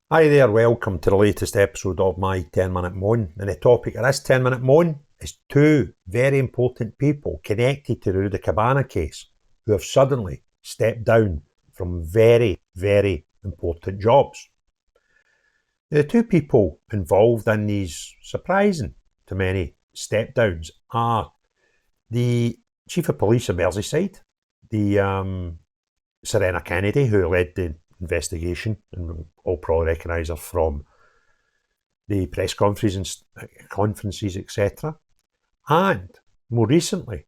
Hi there, welcome to the latest episode of my 10-minute moan. And the topic of this 10-minute moan is two very important people connected to the Rudakubana case who have suddenly stepped down from very, very important jobs. The two people involved in these surprising to many step downs are the Chief of Police of Merseyside, the Serena Kennedy, who led the investigation, and we'll all probably recognise her from the press conferences, etc. And more recently,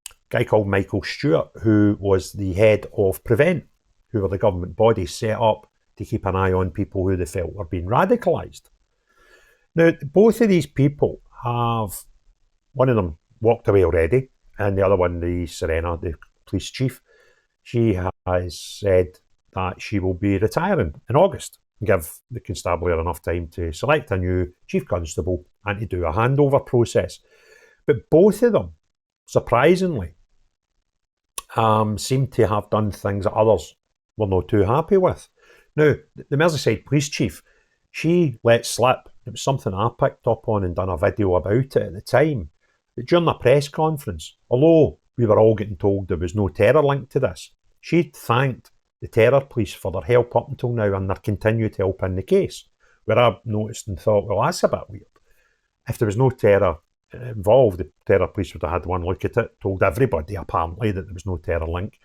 a guy called Michael Stewart, who was the head of Prevent, who were the government body set up to keep an eye on people who they felt were being radicalised. Now, both of these people have, one of them walked away already, and the other one, the Serena, the police chief, she has said that she will be retiring in August and give the constabulary enough time to select a new chief constable and to do a handover process. But both of them, surprisingly, seem to have done things that others were not too happy with. Now, the Merseyside police chief, she let slip, it was something I picked up on and done a video about it at the time, that during the press conference, although we were all getting told there was no terror linked to this, she thanked the terror police for their help up until now and their continued help in the case, where I noticed and thought, well, that's a bit weird. If there was no terror involved, the terror police would have had one look at it, told everybody apparently that there was no terror link,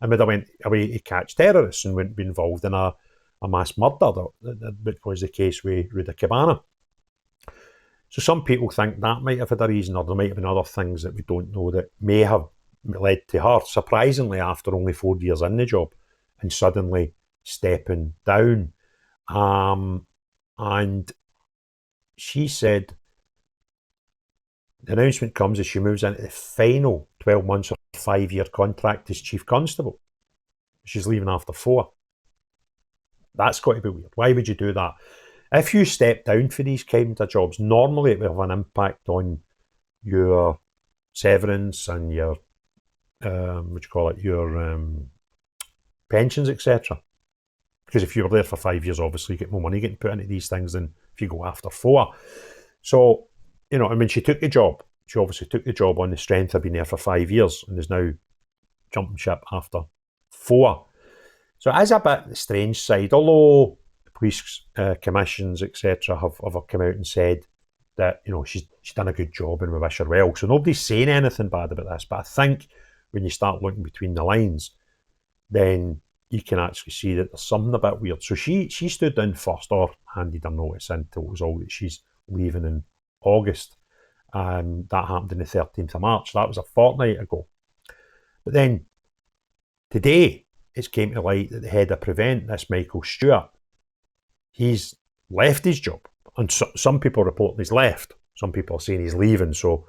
and would have went away to catch terrorists and wouldn't be involved in a mass murder that was the case with Rudakubana. So some people think that might have had a reason, or there might have been other things that we don't know that may have led to her, surprisingly, after only 4 years in the job, and suddenly stepping down. And she said the announcement comes as she moves into the final 12 months of a 5-year contract as chief constable. She's leaving after 4. That's got to be weird. Why would you do that? If you step down for these kind of jobs, normally it will have an impact on your severance and your your pensions, etc. Because if you were there for 5 years, obviously you get more money getting put into these things than if you go after 4. So, she took the job. She obviously took the job on the strength of being there for 5 years and is now jumping ship after 4. So it is a bit the strange side, although the police commissions, etc., have come out and said that, she's done a good job and we wish her well. So nobody's saying anything bad about this. But I think when you start looking between the lines, then you can actually see that there's something a bit weird. So she stood down first, or handed her notice in, until it was all that she's leaving in August. And that happened on the 13th of March. That was a fortnight ago. But then today, it's came to light that the head of Prevent, this Michael Stewart, he's left his job. And some people report he's left. Some people are saying he's leaving. So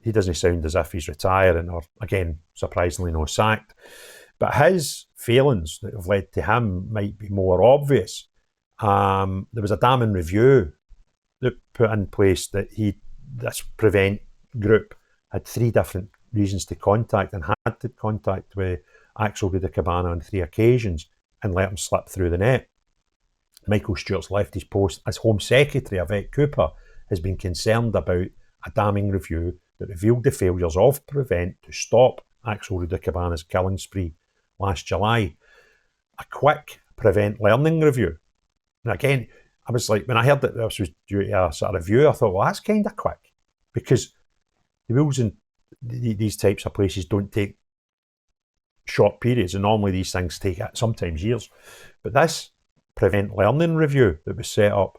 he doesn't sound as if he's retiring or, again, surprisingly no sacked. But his failings that have led to him might be more obvious. There was a damning review that put in place that this Prevent group had 3 different reasons to contact and had to contact with Axel Rudakubana on 3 occasions and let him slip through the net. Michael Stewart's left his post as Home Secretary. Yvette Cooper has been concerned about a damning review that revealed the failures of Prevent to stop Axel Rudakubana's killing spree last July. A quick Prevent learning review. And again, I was like, when I heard that this was due to a sort of review, I thought, well, that's kind of quick. Because the rules in these types of places don't take short periods, and normally these things take sometimes years. But this Prevent learning review that was set up,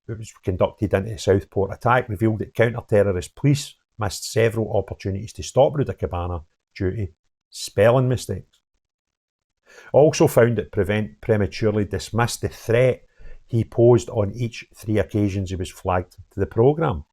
it was conducted into the Southport attack, revealed that counter-terrorist police missed several opportunities to stop Rudakubana due to spelling mistakes. Also found that Prevent prematurely dismissed the threat he posed on each 3 occasions he was flagged to the programme.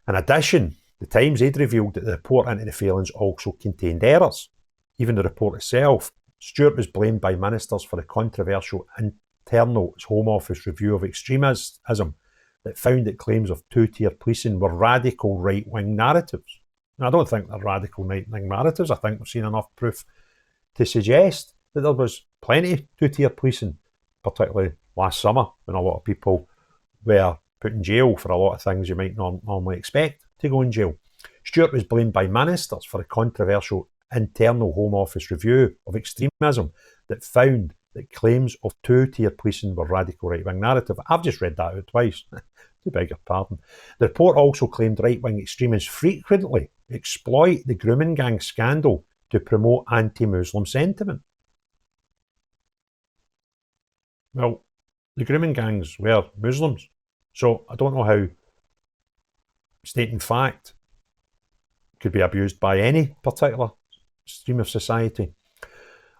In addition, the Times had revealed that the report into the failings also contained errors. Even the report itself, Stewart was blamed by ministers for the controversial internal Home Office review of extremism that found that claims of 2-tier policing were radical right-wing narratives. Now, I don't think they're radical right-wing narratives. I think we've seen enough proof to suggest that there was plenty of 2-tier policing, particularly last summer, when a lot of people were put in jail for a lot of things you might not normally expect to go in jail. Stewart was blamed by ministers for a controversial internal Home Office review of extremism that found that claims of two-tier policing were radical right-wing narrative. I've just read that out twice. I beg your pardon. The report also claimed right-wing extremists frequently exploit the grooming gang scandal to promote anti-Muslim sentiment. Well, the grooming gangs were Muslims, so I don't know how stating fact could be abused by any particular stream of society.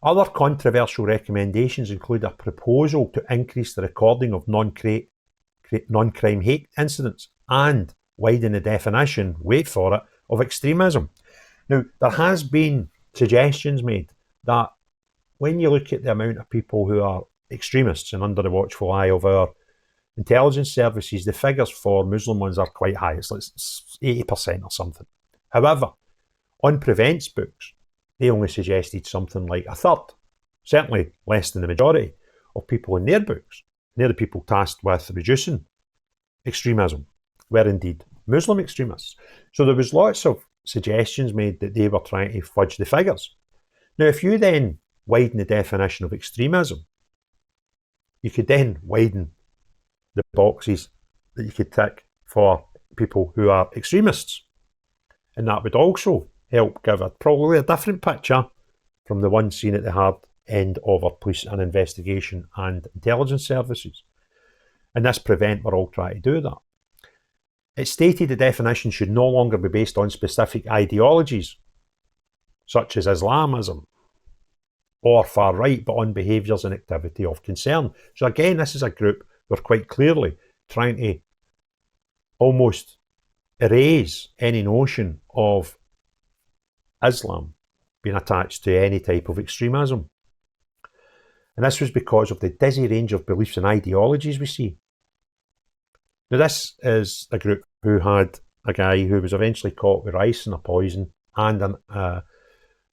Other controversial recommendations include a proposal to increase the recording of non-crime hate incidents and widen the definition, wait for it, of extremism. Now, there has been suggestions made that when you look at the amount of people who are extremists and under the watchful eye of our intelligence services, the figures for Muslim ones are quite high. It's like 80% or something. However, on Prevent's books, they only suggested something like a third, certainly less than the majority of people in their books. They're the people tasked with reducing extremism, were indeed Muslim extremists. So there was lots of suggestions made that they were trying to fudge the figures. Now, if you then widen the definition of extremism, you could then widen the boxes that you could tick for people who are extremists. And that would also help give probably a different picture from the one seen at the hard end of our police and investigation and intelligence services. And this Prevent were all trying to do that. It stated the definition should no longer be based on specific ideologies, such as Islamism or far right, but on behaviours and activity of concern. So again, this is a group who are quite clearly trying to almost erase any notion of Islam being attached to any type of extremism. And this was because of the dizzy range of beliefs and ideologies we see. Now, this is a group who had a guy who was eventually caught with rice and a poison and an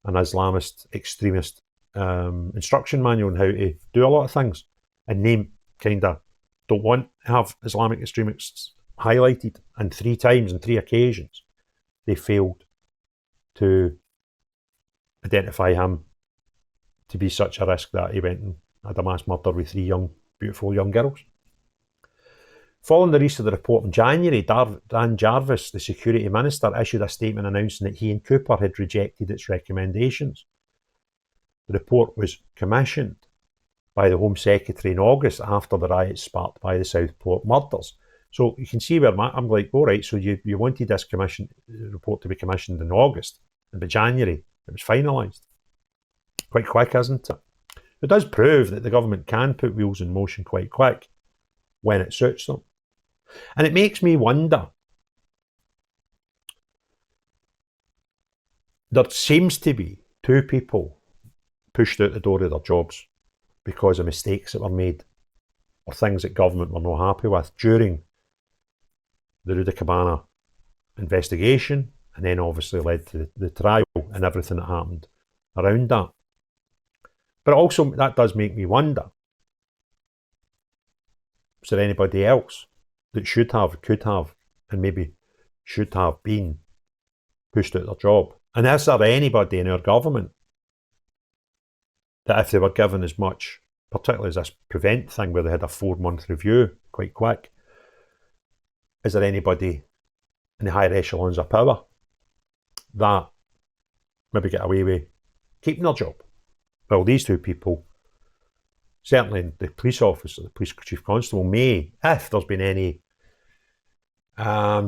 Islamist extremist instruction manual on how to do a lot of things. And they kind of don't want to have Islamic extremists highlighted. And 3 times, on 3 occasions, they failed to identify him to be such a risk that he went and had a mass murder with 3 beautiful young girls. Following the release of the report in January, Dan Jarvis, the Security Minister, issued a statement announcing that he and Cooper had rejected its recommendations. The report was commissioned by the Home Secretary in August after the riots sparked by the Southport murders. So you can see where I'm like, all right, so you wanted this report to be commissioned in August, and by January it was finalised. Quite quick, isn't it? It does prove that the government can put wheels in motion quite quick when it suits them. And it makes me wonder, there seems to be 2 people pushed out the door of their jobs because of mistakes that were made or things that government were not happy with during the Rudakubana investigation, and then obviously led to the trial and everything that happened around that. But also, that does make me wonder, is there anybody else that should have, could have, and maybe should have been pushed out their job? And is there anybody in our government that if they were given as much, particularly as this Prevent thing where they had a 4-month review, quite quick, is there anybody in the higher echelons of power that maybe get away with keeping their job? Well, these 2 people, certainly the police officer, the police chief constable, may, if there's been any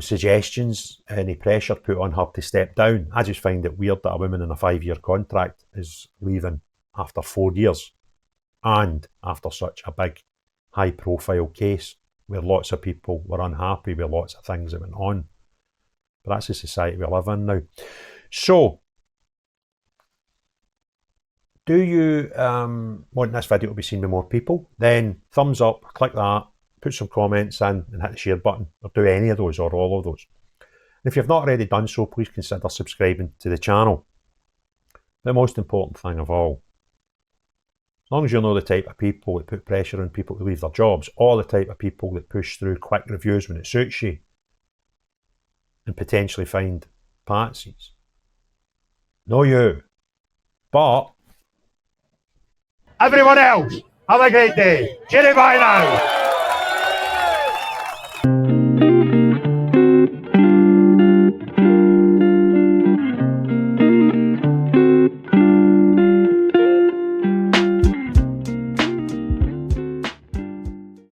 suggestions, any pressure put on her to step down. I just find it weird that a woman in a 5-year contract is leaving after 4 years and after such a big, high-profile case where lots of people were unhappy with lots of things that went on. But that's the society we live in now. So, do you want this video to be seen by more people? Then thumbs up, click that, put some comments in and hit the share button, or do any of those or all of those. And if you've not already done so, please consider subscribing to the channel. The most important thing of all, As long as you're not the type of people that put pressure on people to leave their jobs, or the type of people that push through quick reviews when it suits you and potentially find patsies. No you. But everyone else, have a great day. Cheerio, bye now.